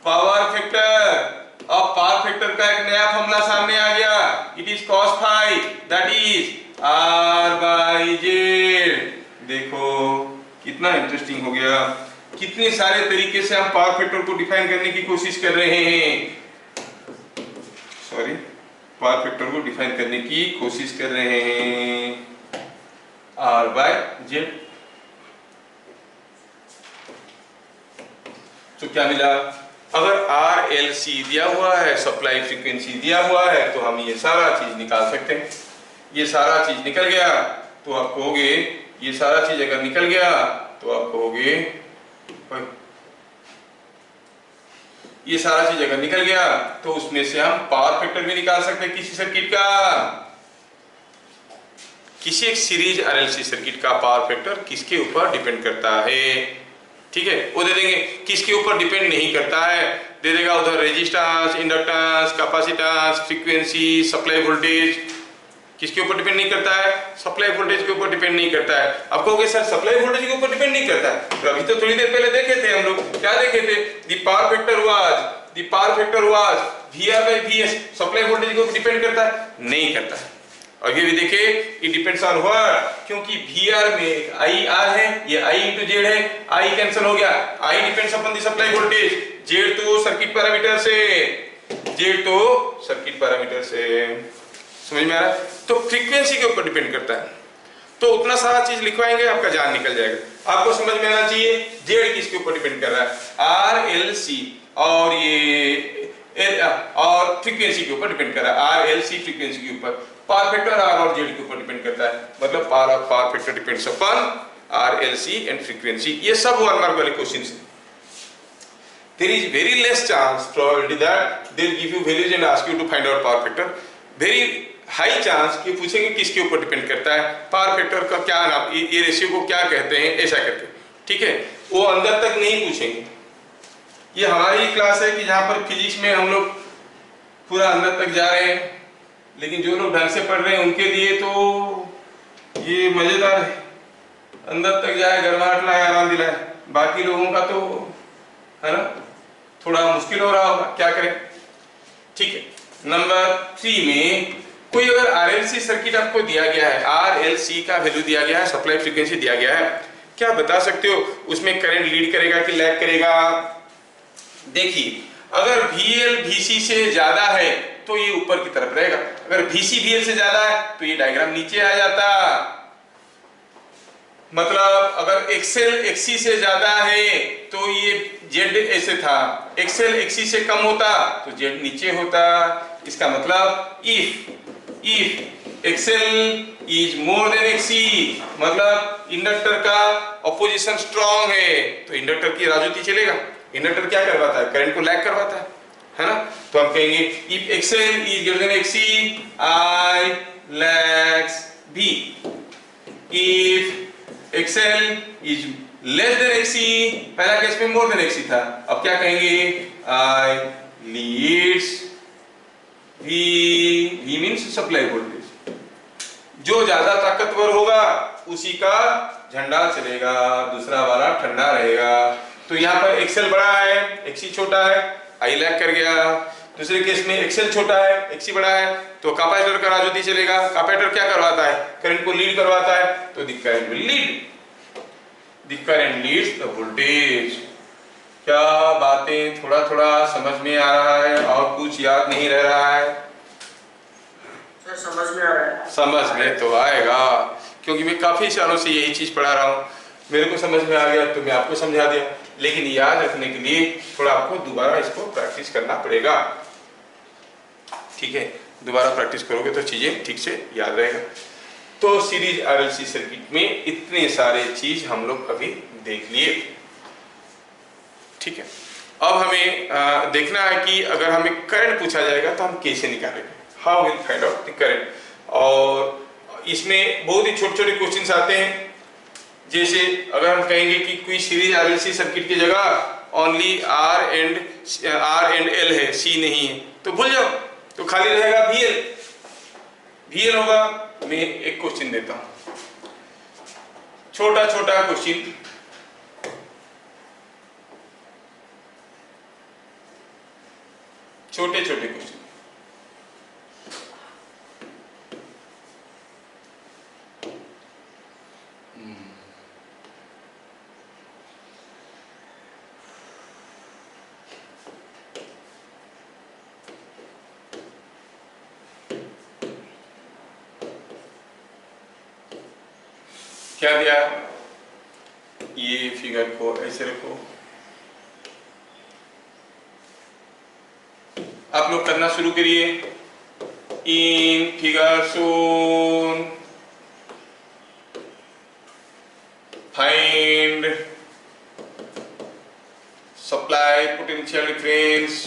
Power factor, अब पावर फैक्टर का एक नया फॉर्मूला सामने आ गया, it is cos phi that is R by Z. देखो कितना इंटरेस्टिंग हो गया, कितने सारे तरीके से हम पावर फैक्टर को डिफाइन करने की कोशिश कर रहे हैं। सॉरी, पावर फैक्टर को डिफाइन करने की कोशिश कर रहे हैं, R बाय जेड। तो क्या मिला? अगर आर एल सी दिया हुआ है, सप्लाई फ्रीक्वेंसी दिया हुआ है, तो हम ये सारा चीज निकाल सकते हैं। ये सारा चीज निकल गया तो आप कहोगे, ये सारा चीज अगर निकल गया तो आप कहोगे, ये सारा चीज अगर निकल गया तो उसमें से हम पावर फैक्टर भी निकाल सकते हैं किसी सर्किट का। किसी एक सीरीज आरएलसी सर्किट का पावर फैक्टर किसके ऊपर डिपेंड करता है? ठीक है, वो दे देंगे। किसके ऊपर डिपेंड नहीं करता है, दे देगा उधर resistance, inductance, capacitance, frequency, supply voltage. किसके ऊपर डिपेंड नहीं करता है? सप्लाई वोल्टेज के ऊपर डिपेंड नहीं करता है। अब कहोगे सर सप्लाई वोल्टेज के ऊपर डिपेंड नहीं करता है, तो अभी तो थोड़ी देर पहले देखे थे हम लोग, क्या देखे थे? The power factor was VR by VS। Supply voltage के ऊपर डिपेंड करता है? नहीं करता है। और ये भी देखिए इट डिपेंड्स ऑन व्हाट, क्योंकि VR में IR है, ये I into Z है, I कैंसिल हो गया, I depends upon the supply voltage, Z तो सर्किट पैरामीटर से, समझ में आ रहा है? तो फ्रीक्वेंसी के ऊपर डिपेंड करता है। तो उतना सारा चीज लिखवाएंगे आपका जान निकल जाएगा। आपको समझ में आना चाहिए Z किसके ऊपर डिपेंड कर रहा है? RLC, और ये और फ्रीक्वेंसी के ऊपर डिपेंड कर रहा है, RLC फ्रीक्वेंसी के ऊपर। पावर फैक्टर R और Z के ऊपर डिपेंड करता है, मतलब power factor depends upon RLC and frequency. ये सब 1 मार्क वाले क्वेश्चंस हैं। There is very less chance probability that they'll give you values and ask you to find out power factor. Very high chance कि पूछेंगे किसके ऊपर depend करता है, पावर फैक्टर का क्या नाम, ये रेशियो को क्या कहते हैं, ऐसा करके, ठीक है? वो अंदर तक नहीं पूछेंगे। ये हमारी क्लास है कि जहाँ पर फिजिक्स में हम लोग पूरा अंदर तक जा रहे हैं, लेकिन जो लोग ढंग से पढ़ रहे हैं उनके लिए तो ये मजेदार है, अंदर तक जाए, गर्माहट लाए, आराम दिलाए। बाकी लोगों का तो है ना थोड़ा मुश्किल हो रहा होगा, क्या करें? ठीक है, नंबर 3 में कोई अगर RLC सर्किट आपको दिया गया है, RLC का वैल्यू दिया गया है, सप्लाई फ्रीक्वेंसी दिया गया है, क्या बता सकते हो उसमें करंट लीड करेगा कि लैग करेगा? देखिए अगर VL VC से ज्यादा है तो ये ऊपर की तरफ रहेगा, अगर VC VL से ज्यादा है तो ये डायग्राम नीचे आ जाता। मतलब अगर XL XC से ज्यादा है तो ये Z ऐसे था, XL XC से कम होता तो Z नीचे होता। इसका मतलब if XL is more than XC, मतलब इंडक्टर का ऑपोजिशन स्ट्रॉन्ग है तो इंडक्टर की राजुती चलेगा। इंडक्टर क्या करवाता है? करंट को लैग करवाता है ना? तो हम कहेंगे if XL is greater than XC, I lags V। if XL is less than XC, पहला केस में more than XC था, अब क्या कहेंगे? I leads V। V means supply voltage, जो ज्यादा ताकतवर होगा उसी का झंडा चलेगा, दूसरा वाला ठंडा रहेगा। तो यहाँ पर XL बड़ा है, XC छोटा है, I लैग कर गया। दूसरे केस में XL छोटा है, XC बड़ा है, तो कैपेसिटर का राजुती चलेगा। कैपेसिटर क्या करवाता है? करंट को लीड करवाता है, तो the current will lead, the current leads the voltage. क्या बातें थोड़ा थोड़ा समझ में आ रहा है और कुछ याद नहीं रह रहा है? सर समझ में आ रहा है। समझ में तो आएगा, क्योंकि मैं काफी सालों से यही चीज पढ़ा रहा हूँ, मेरे को समझ में आ गया तो मैं आपको समझा दिया, लेकिन याद रखने के लिए थोड़ा आपको दोबारा इसको प्रैक्टिस करना पड़ेगा। ठीक है, दोबारा प्रैक्टिस करोगे तो चीजें ठीक से याद रहेगा। तो सीरीज RLC सर्किट में इतने सारे चीज हम लोग अभी देख लिए। ठीक है, अब हमें देखना है कि अगर हमें करंट पूछा जाएगा तो हम कैसे निकालेंगे, how will find out the current. और इसमें बहुत ही छोटे छोटे क्वेश्चन आते हैं, जैसे अगर हम कहेंगे कि कोई सीरीज RLC सर्किट की जगह ओनली R एंड L है, C नहीं है, तो भूल जाओ, तो खाली रहेगा VL होगा। मैं एक क्वेश्चन देता हूं, छोटा छोटा क्वेश्चन, छोटे छोटे क्वेश्चन। क्या दिया? ये फिगर को ऐसे रखो, आप लोग करना शुरू करिए। In figure shown find supply potential difference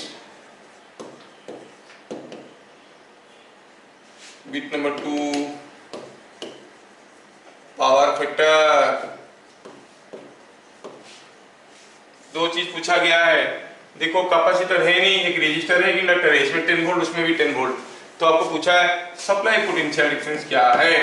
bit number 2, power factor. दो चीज पूछा गया है, देखो कैपेसिटर है नहीं, एक रेजिस्टर है, एक इंडक्टर है, इसमें 10 वोल्ट उसमें भी 10 वोल्ट, तो आपको पूछा है सप्लाई पोटेंशियल डिफरेंस क्या है।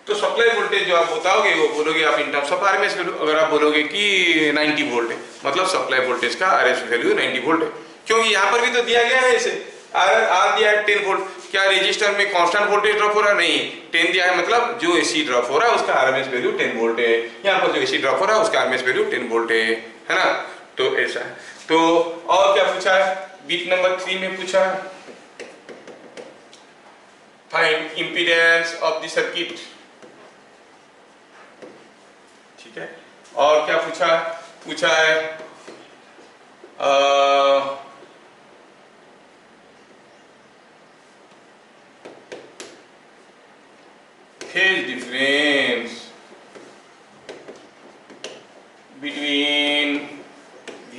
तो सप्लाई वोल्टेज जो आप बताओगे वो बोलोगे आप इन टर्म्स ऑफ आरएमएस वैल्यू। अगर आप बोलोगे कि 90 वोल्ट है, मतलब सप्लाई वोल्टेज का आरएमएस वैल्यू 90 वोल्ट है, क्योंकि यहाँ पर भी तो दिया गया है इसे आर दिया है 10 वोल्ट। क्या रजिस्टर में कांस्टेंट वोल्टेज ड्रॉप हो रहा है? नहीं, 10 दिया है, मतलब जो एसी ड्रॉप हो रहा है उसका आरएमएस वैल्यू 10 वोल्ट है। यहाँ पर जो एसी ड्रॉप हो रहा है उसका आरएमएस वैल्यू 10 वोल्ट है ना। तो ऐसा है। तो और क्या पूछा है? बीट नंबर 3 में पूछा है find impedance of the circuit. ठीक है। और क्या पूछा? पूछा है phase difference between V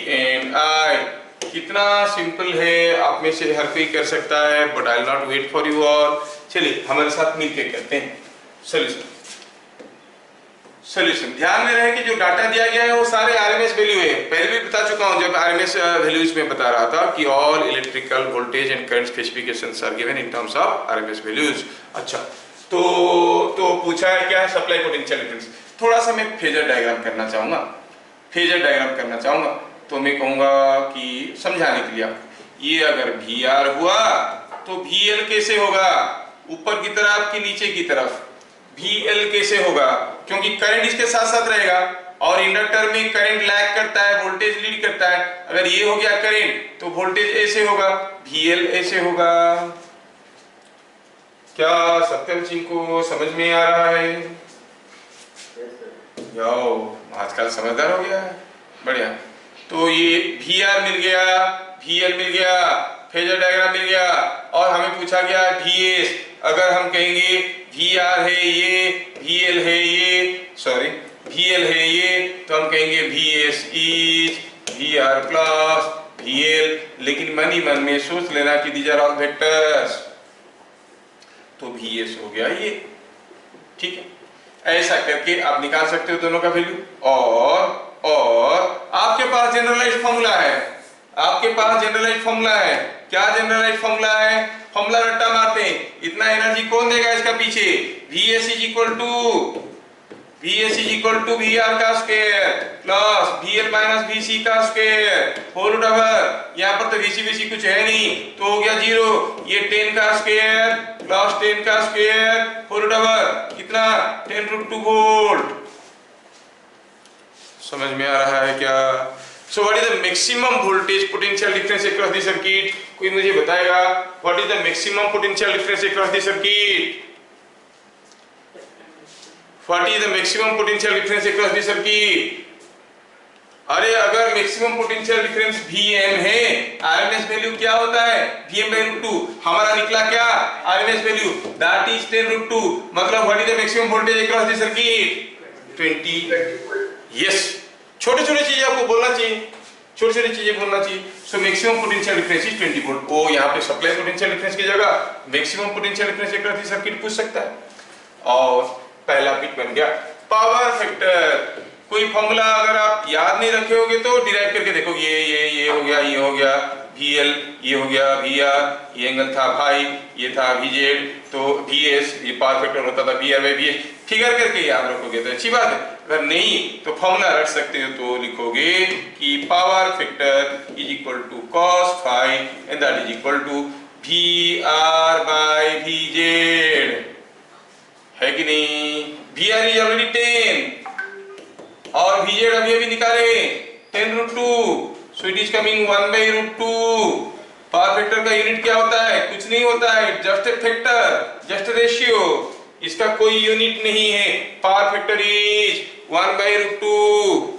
and I। कितना सिंपल है, आप में से हर कोई कर सकता है, but I will not wait for you all. चलिए हमारे साथ मिलकर करते हैं सॉल्यूशन। सॉल्यूशन ध्यान में रहे कि जो डाटा दिया गया है वो सारे आरएमएस वैल्यू है। पहले भी बता चुका हूं जब आरएमएस वैल्यूज में बता रहा था कि all electrical voltage and current specifications are given in terms of RMS values. अच्छा, तो पूछा है क्या? Supply potential difference. थोड़ा सा मैं फेजर डायग्राम करना चाहूंगा। फेजर डायग्राम करना चाहूंगा तो मैं कहूंगा कि समझाने के लिए आपको, ये अगर VR हुआ तो VL कैसे होगा? ऊपर की तरफ कि नीचे की तरफ? VL कैसे होगा? क्योंकि करंट इसके साथ साथ रहेगा और इंडक्टर में करंट लैग करता है, वोल्टेज लीड करता है। अगर ये हो गया करंट तो वोल्टेज ऐसे होगा, VL ऐसे होगा। क्या सत्यम सिंह को समझ में आ रहा है? जाओ, आजकल समझदार हो गया है, बढ़िया। तो ये VR मिल गया, VL मिल गया, फेजर डायग्राम मिल गया, और हमें पूछा गया VS। अगर हम कहेंगे VR है ये, VL है ये, सॉरी VL है ये, तो हम कहेंगे VS is VR plus VL। लेकिन मन ही मन में सोच लेना कि दीज आर ऑल वेक्टर्स, तो VS हो गया ये। ठीक है, ऐसा करके आप निकाल सकते हो दोनों का वैल्यू। और आपके पास जनरलाइज्ड फॉर्मूला है, आपके पास जनरलाइज्ड फॉर्मूला है। क्या जनरलाइज्ड फॉर्मूला है? फॉर्मूला रट्टा मारते हैं, इतना एनर्जी कौन देगा इसका पीछे? VS is equal to VR का square plus VL minus VC का स्क्वायर होल ओवर। यहाँ पर तो VC कुछ है नहीं, तो हो गया 0। ये 10 का स्क्वायर प्लस 10 का स्क्वायर होल ओवर कितना? 10√2 वोल्ट। समझ में आ रहा है क्या? So what is the maximum voltage potential difference across the circuit? कोई मुझे बताएगा what is the maximum potential difference across the circuit? What is the maximum potential difference across the circuit? अरे अगर मैक्सिमम पोटेंशियल डिफरेंस Vm है, RMS value क्या होता है? Vm/√2। हमारा निकला क्या? RMS value that is 10√2। मतलब what is the maximum voltage across the circuit? 20। Yes, छोटे छोटे चीजें आपको बोलना चाहिए, छोटी छोटी चीजें बोलना चाहिए। So maximum potential difference is 20 volt. Oh यहाँ पे सप्लाई पोटेंशियल डिफरेंस की जगह maximum potential difference across the circuit पूछ सकता है। और पहला बिट बन गया पावर फैक्टर। कोई फॉर्मूला अगर आप याद नहीं रखे होगे तो डिराइव करके देखो, ये हो गया, ये हो गया VL, ये हो गया VR, ये एंगल था फाई, ये था VZ, तो VS ये पावर फैक्टर होता था VR/VS। फिगर करके याद रखोगे तो अच्छी बात है, अगर नहीं तो फॉर्मूला रख सकते हो। तो लिखोगे कि power factor is equal to cos phi and that is equal to VR/VZ, है कि नहीं? VR इज ऑलरेडी 10 और VZ अभी निकाले 10√2, so it is coming 1/√2। Power factor का यूनिट क्या होता है? कुछ नहीं होता है, just a factor, just ratio, इसका कोई यूनिट नहीं है। Power factor is 1/√2।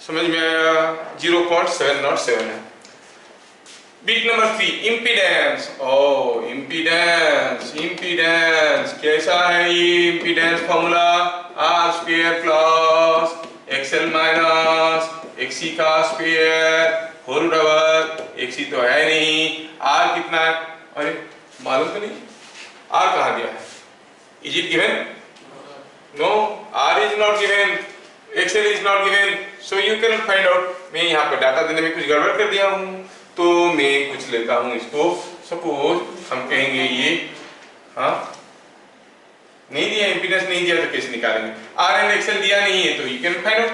समझ में आया? 0.707 है। Bit number 3 impedance. Oh impedance कैसा है ये impedance formula? R² plus XL minus XC का स्क्वायर होल ओवर। XC तो है नहीं, R कितना है? अरे मालूम तो नहीं, R कहाँ दिया है? Is it given? No, R is not given, XL is not given, so you can find out. मैं यहाँ पे डाटा देने में कुछ गड़बड़ कर दिया हूँ, तो मैं कुछ लेता हूं इसको, सपोज हम कहेंगे ये, हाँ नहीं दिया, इम्पीडेंस नहीं दिया तो कैसे निकालेंगे, आर एंड एक्सएल दिया नहीं है तो you can find out,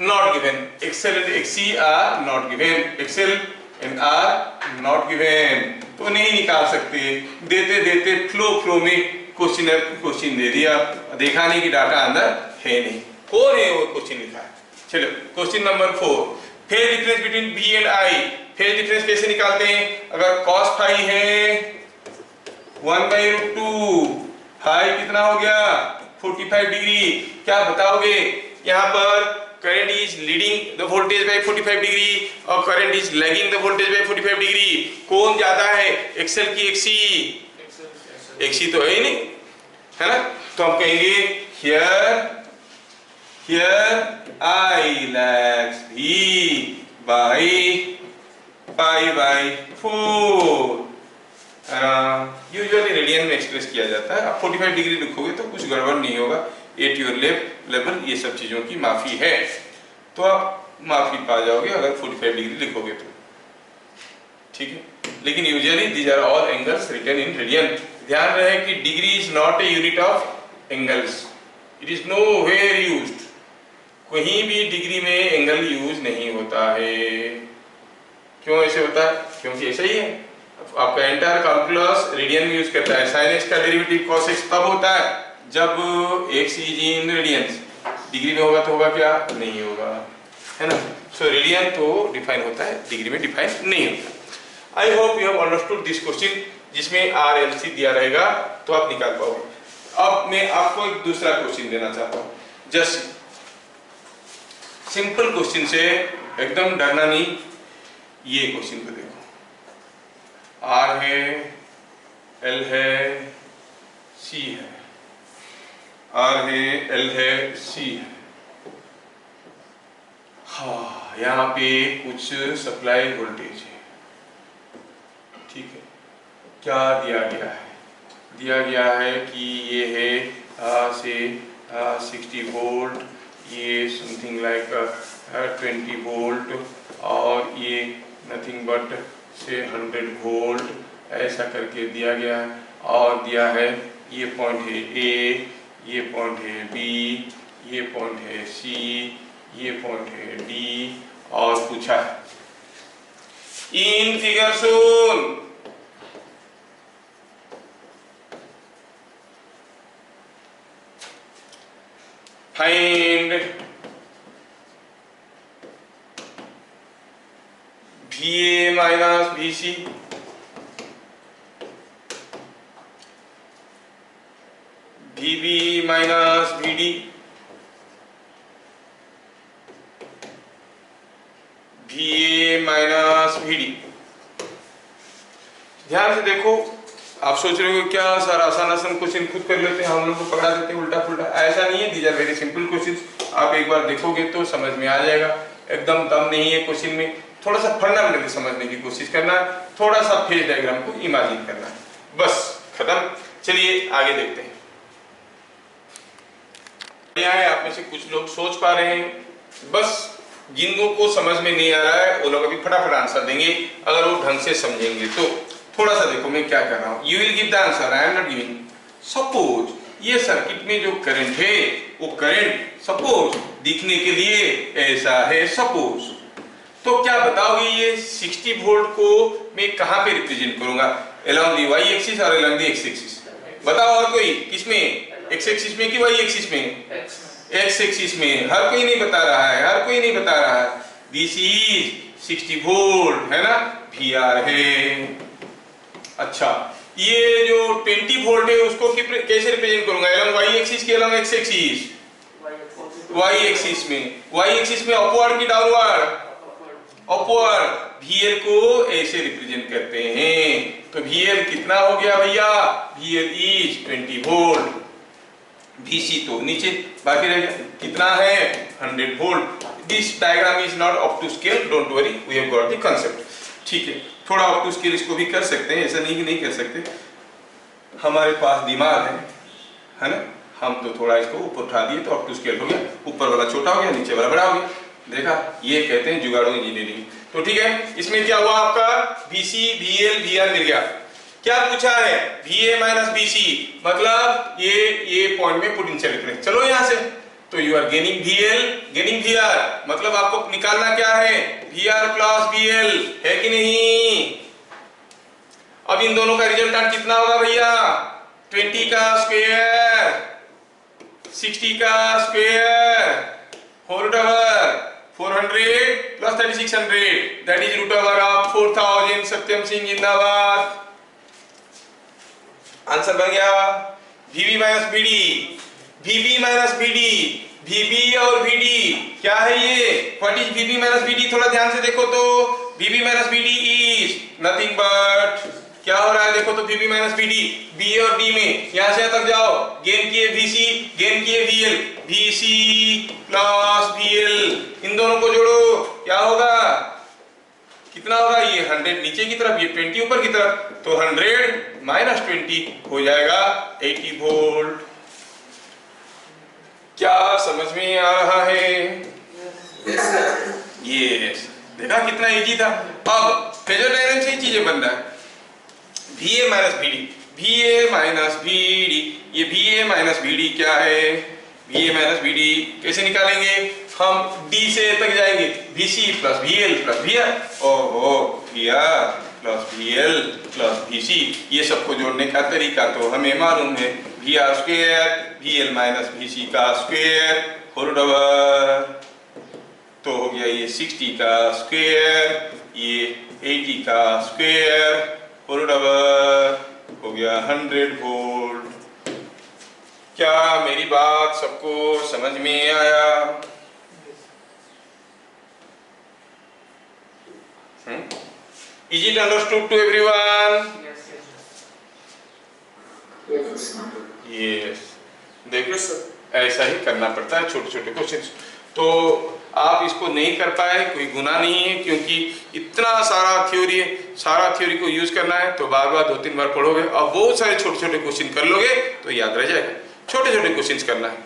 not given, XL and XC are not given, XL and R not given, तो नहीं निकाल सकते। देते देते फ्लो में क्वेश्चन दे दिया, देखा नहीं कि डाटा अंदर है नहीं, कौन है वो क्वेश्चन लिखा है। चलो question number 4, phase difference between B and I. Phase difference कैसे निकालते हैं, अगर cos फाई है 1/√2, फाई कितना हो गया 45 डिग्री, क्या बताओगे, यहाँ पर current is leading the voltage by 45 degree और current is lagging the voltage by 45 degree, कौन ज्यादा है, एक्सएल की एक्सी, एक्सी तो है ही नहीं, है ना, तो हम कहेंगे here I lags v by pi/4, usually radian में एक्सप्रेस किया जाता है। आप 45 डिग्री लिखोगे तो कुछ गड़बड़ नहीं होगा, एट योर लेवल, ये सब चीजों की माफी है, तो आप माफी पा जाओगे अगर 45 डिग्री लिखोगे तो, ठीक है। लेकिन usually these are all angles written in radian. ध्यान रहे कि degree is not a unit of angles, it is nowhere used, कहीं भी डिग्री में एंगल यूज नहीं होता है। क्यों ऐसे होता है, क्योंकि ऐसा ही है, आपका एंटायर कैलकुलस रेडियन में यूज करता है। sin x का डेरिवेटिव cos x तब होता है जब x is in radiance, degree में होगा तो होगा क्या, नहीं होगा, है ना। सो रेडियन तो डिफाइन होता है, डिग्री में डिफाइन नहीं होता। I hope you have understood this question, जिसमें RLC दिया रहेगा तो आप निकाल पाओगे। अब मैं आपको एक दूसरा क्वेश्चन देना चाहता हूँ, जस्ट सिंपल क्वेश्चन से, एकदम डरना नहीं। ये क्वेश्चन को देखो, R है, L है, C है, R है, L है, C है, हाँ यहाँ पे कुछ सप्लाई वोल्टेज है, ठीक है। क्या दिया गया है, दिया गया है कि ये है से 60 वोल्ट, ये समथिंग लाइक 20 वोल्ट, और ये नथिंग बट से 100 वोल्ट, ऐसा करके दिया गया है। और दिया है ये पॉइंट है A, ये पॉइंट है B, ये पॉइंट है C, ये पॉइंट है D, और पूछा है in figure soon, find VA minus VC, VB minus VD, VA minus VD। ध्यान से देखो, आप सोच रहे हो क्या सर आसान क्वेश्चन खुद कर लेते हैं, हम लोग को पकड़ा देते हैं उल्टा पुल्टा, ऐसा नहीं है। These are very simple questions, आप एक बार देखोगे तो समझ में आ जाएगा। एकदम दम नहीं है क्वेश्चन में, थोड़ा सा फंडामेंटल समझने की कोशिश करना है, थोड़ा सा फेज डायग्राम को इमेजिन करना है, बस खत्म। चलिए आगे देखते हैं। यहाँ आप में से कुछ लोग सोच पा रहे हैं, बस जिनको को समझ में नहीं आ रहा है वो लोग अभी फटाफट आंसर देंगे अगर वो ढंग से समझेंगे तो। थोड़ा सा देखो मैं क्या कर रहा हूँ, you will give the answer, I am not giving. Suppose ये सर्किट में जो करंट है वो करंट सपोज दिखने के लिए ऐसा है, सपोज, तो क्या बताओगे ये 60 वोल्ट को मैं कहां पे रिप्रेजेंट करूंगा, अलोंग दी वाई एक्सिस और अलोंग दी एक्स एक्सिस? बताओ और कोई, किसमें, एक्स एक्सिस में कि वाई एक्सिस में? एक्स एक्सिस में। हर कोई नहीं बता रहा है, हर कोई नहीं बता रहा है। दिस इज 60 वोल्ट है ना, VR है। अच्छा ये जो 20 वोल्ट है उसको कैसे रिप्रेजेंट करूंगा, अलोंग वाई एक्सिस के along X axis? Y axis में। वाई एक्सिस में अपवर्ड की डाउनवर्ड? अपवर्ड। VL को ऐसे रिप्रेजेंट करते हैं, तो VL कितना हो गया भैया, VL इज 20 वोल्ट। VC तो नीचे बाकी रह गया, कितना है 100 volt. This diagram is not up to scale, don't worry, we have got the concept. ठीक है, थोड़ा अप टू स्केल इसको भी कर सकते हैं, ऐसा नहीं कि नहीं कर सकते, हमारे पास दिमाग है ना। हम तो थोड़ा इसको ऊपर उठा दिए तो अप टू स्केल हो गया, ऊपर वाला छोटा हो गया, नीचे वाला बड़ा हो गया। देखा, ये कहते हैं जुगाड़ू इंजीनियरिंग। तो ठीक है, इसमें क्या हुआ आपका VC VL VR मिल गया। क्या पूछा है VA माइनस BC, मतलब ये पॉइंट में पोटेंशियल डिफरेंस। चलो यहां से, तो you are gaining VL gaining VR, मतलब आपको निकालना क्या है VR प्लस VL, है कि नहीं। अब इन दोनों का रिजल्टेंट कितना होगा भैया, 20 का स्क्वायर 60 का square whole over 400 plus 3600, that is root over of 4000। Satyam Singh जिंदाबाद। आंसर बन गया VB minus BD, VB minus BD, VB और VD क्या है ये, what is VB minus BD, थोड़ा ध्यान से देखो तो VB minus BD is nothing but, क्या हो रहा है देखो तो VB माइनस BD, B और D में यहां से तक जाओ, गेन किए VC गेन किए VL, VC प्लस VL, इन दोनों को जोड़ो क्या होगा, कितना होगा, ये 100 नीचे की तरफ, ये 20 ऊपर की तरफ, तो 100 माइनस 20 हो जाएगा 80 वोल्ट। क्या समझ में आ रहा है, ये देखा कितना इजी था। अब फेजर डायग्राम से ही चीजें बन रहा है, VA minus BD, VA minus BD, ये VA माइनस BD क्या है, VA माइनस BD कैसे निकालेंगे हम, D से तक जाएंगे, VC plus VL plus VR, ओहो VR plus VL plus VC, ये सबको जोड़ने का तरीका तो हमें मालूम है, VR square VL minus VC का स्क्वायर होल ओवर, तो हो गया ये 60 का स्क्वायर, ये 80 का स्क्वायर होल ओवर, हो गया 100 वोल्ट। क्या मेरी बात सबको समझ में आया? Is it understood to everyone? Yes. देखो ऐसा ही करना पड़ता है छोटे छोटे क्वेश्चन। तो आप इसको नहीं कर पाए कोई गुनाह नहीं है, क्योंकि इतना सारा थ्योरी है, सारा थ्योरी को यूज करना है तो बार बार 2-3 बार पढ़ोगे और बहुत सारे छोटे छोटे क्वेश्चन कर लोगे तो याद रह जाएगा। छोटे छोटे क्वेश्चन करना है,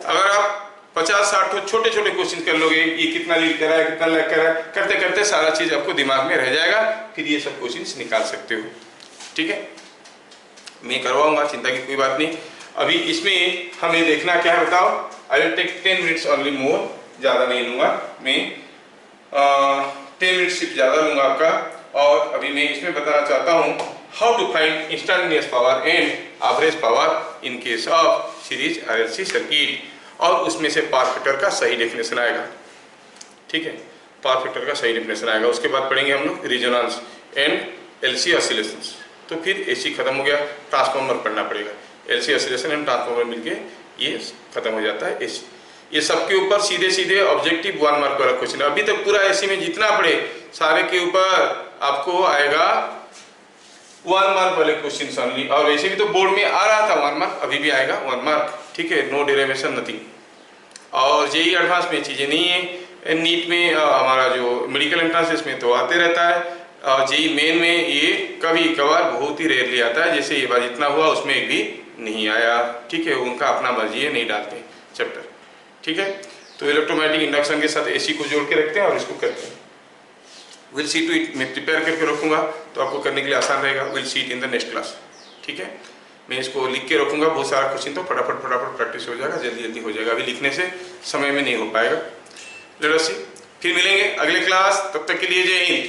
अगर आप 50-60 छोटे छोटे क्वेश्चन कर लोगे, ये कितना लीड कर रहा है कितना लैग कर रहा है, करते करते सारा चीज आपको दिमाग में रह जाएगा, फिर ये सब क्वेश्चन निकाल सकते हो। ठीक है, मैं करवाऊंगा, चिंता की कोई बात नहीं। अभी इसमें हमें देखना क्या है बताओ, I will take 10 minutes only more, ज़्यादा नहीं लूँगा मैं, 10 मिनट सिर्फ ज़्यादा लूँगा आपका। और अभी मैं इसमें बताना चाहता हूँ how to find instantaneous power and average power in case of series RLC circuit, और उसमें से पावर फैक्टर का सही डेफिनेशन आएगा। ठीक है, पावर फैक्टर का सही डेफिनेशन आएगा। उसके बाद पढ़ेंगे हम लोग रिजोनेंस एंड LC ऑसिलेशंस, तो फिर AC खत्म हो गया, ट्रांसफार्मर पढ़ना पड़ेगा। LC ऑसिलेशन एंड ट्रांसफार्मर मिलके ये खत्म हो जाता है AC। ये सबके ऊपर सीधे सीधे ऑब्जेक्टिव 1 मार्क वाला क्वेश्चन है। अभी तक पूरा AC में जितना पढ़े सारे के ऊपर आपको आएगा 1 मार्क वाले क्वेश्चन ओनली, और वैसे भी तो बोर्ड में आ रहा था 1 मार्क, अभी भी आएगा 1 मार्क। ठीक है, नो डेरिवेशन नथिंग। और JEE एडवांस में चीज़ें नहीं है, नीट में हमारा जो मेडिकल एंट्रेंस इसमें तो आते रहता है, और JEE मेन में ये कभी कभार बहुत ही रेयरली आता है, जैसे ये बार जितना हुआ उसमें एक भी नहीं आया। ठीक है, उनका अपना मर्जी है, नहीं डालते चैप्टर। ठीक है, तो इलेक्ट्रोमैग्नेटिक इंडक्शन के साथ AC को जोड़ के रखते हैं और इसको करते हैं। विल सी टू इट मैं प्रिपेयर करके रखूँगा तो आपको करने के लिए आसान रहेगा। Will see it in the next class. ठीक है, मैं इसको लिख के रखूँगा, बहुत सारा क्वेश्चन तो फटाफट प्रैक्टिस हो जाएगा, जल्दी जल्दी हो जाएगा। अभी लिखने से समय में नहीं हो पाएगा। लेट अस सी, फिर मिलेंगे अगले क्लास, तब तक के लिए जय हिंद।